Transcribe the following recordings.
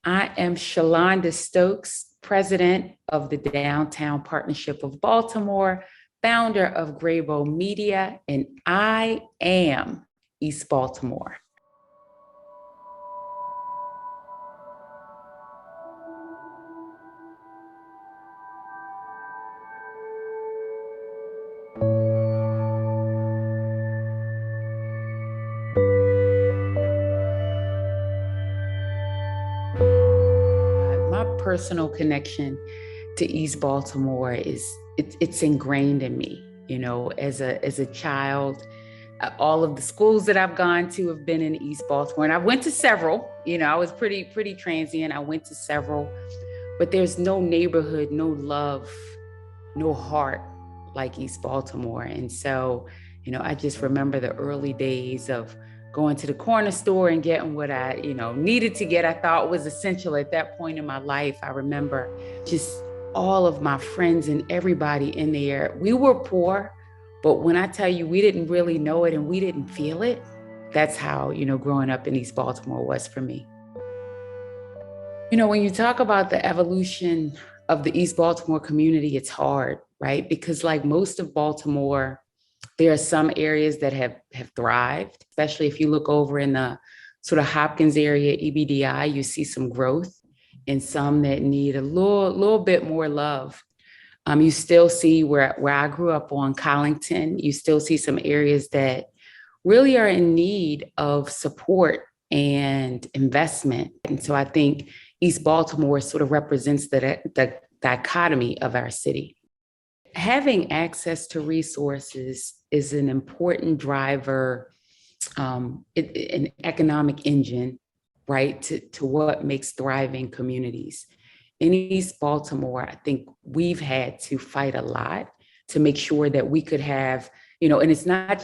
I am Shelonda Stokes, president of the Downtown Partnership of Baltimore, founder of greiBO Media, and I am East Baltimore. My personal connection to East Baltimore is it's ingrained in me. You know, as a child, all of the schools that I've gone to have been in East Baltimore, and I went to several. You know, I was pretty transient. I went to several, but there's no neighborhood, no love, no heart like East Baltimore. And so, you know, I just remember the early days of going to the corner store and getting what I, needed to get, I thought was essential at that point in my life. I remember just all of my friends and everybody in there. We were poor, but when I tell you we didn't really know it and we didn't feel it, that's how, growing up in East Baltimore was for me. You know, when you talk about the evolution of the East Baltimore community, it's hard, right? Because like most of Baltimore, there are some areas that have thrived, especially if you look over in the sort of Hopkins area, EBDI, you see some growth, and some that need a little bit more love. You still see where I grew up on Collington, you still see some areas that really are in need of support and investment. And so I think East Baltimore sort of represents the dichotomy of our city. Having access to resources is an important driver, an economic engine, right, to what makes thriving communities. In East Baltimore, I think we've had to fight a lot to make sure that we could have, and it's not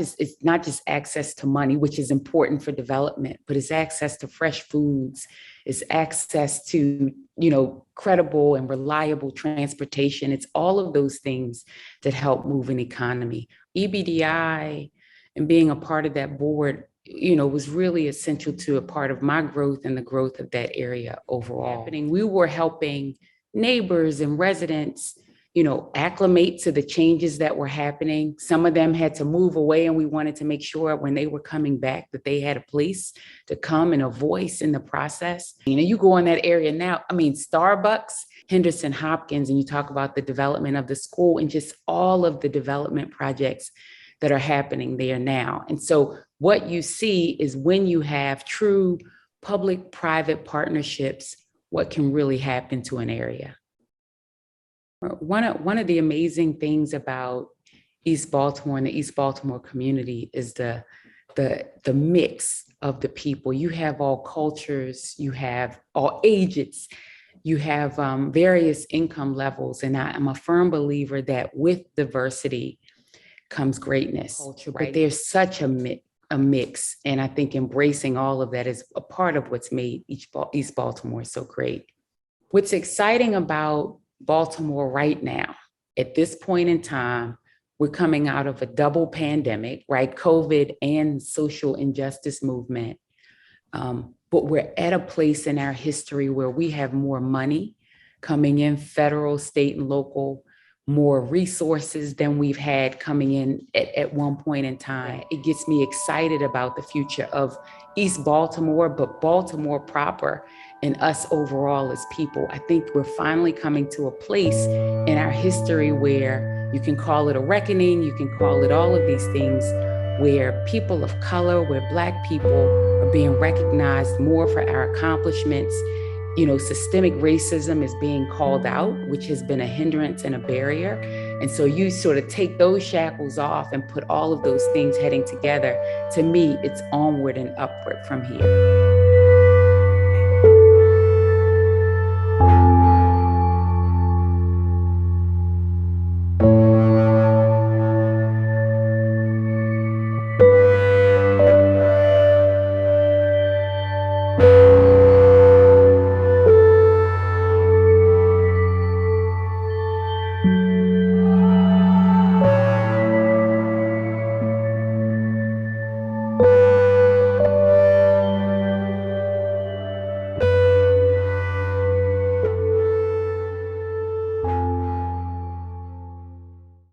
just access to money, which is important for development, but it's access to fresh foods, it's access to, credible and reliable transportation. It's all of those things that help move an economy. EBDI and being a part of that board, was really essential to a part of my growth and the growth of that area overall. We were helping neighbors and residents, acclimate to the changes that were happening. Some of them had to move away, and we wanted to make sure when they were coming back that they had a place to come and a voice in the process. You go in that area now, Starbucks, Henderson Hopkins, and you talk about the development of the school and just all of the development projects that are happening there now. And so what you see is when you have true public-private partnerships, what can really happen to an area. One of the amazing things about East Baltimore and the East Baltimore community is the mix of the people. You have all cultures, you have all ages, you have various income levels. And I'm a firm believer that with diversity comes greatness. Culture, right? But there's such a mix. And I think embracing all of that is a part of what's made East Baltimore so great. What's exciting about Baltimore right now, at this point in time, we're coming out of a double pandemic, right? COVID and social injustice movement. But we're at a place in our history where we have more money coming in, federal, state, and local, more resources than we've had coming in at one point in time. It gets me excited about the future of East Baltimore, but Baltimore proper and us overall as people. I think we're finally coming to a place in our history where you can call it a reckoning, you can call it all of these things, where people of color, where Black people are being recognized more for our accomplishments. Systemic racism is being called out, which has been a hindrance and a barrier. And so you sort of take those shackles off and put all of those things heading together. To me, it's onward and upward from here.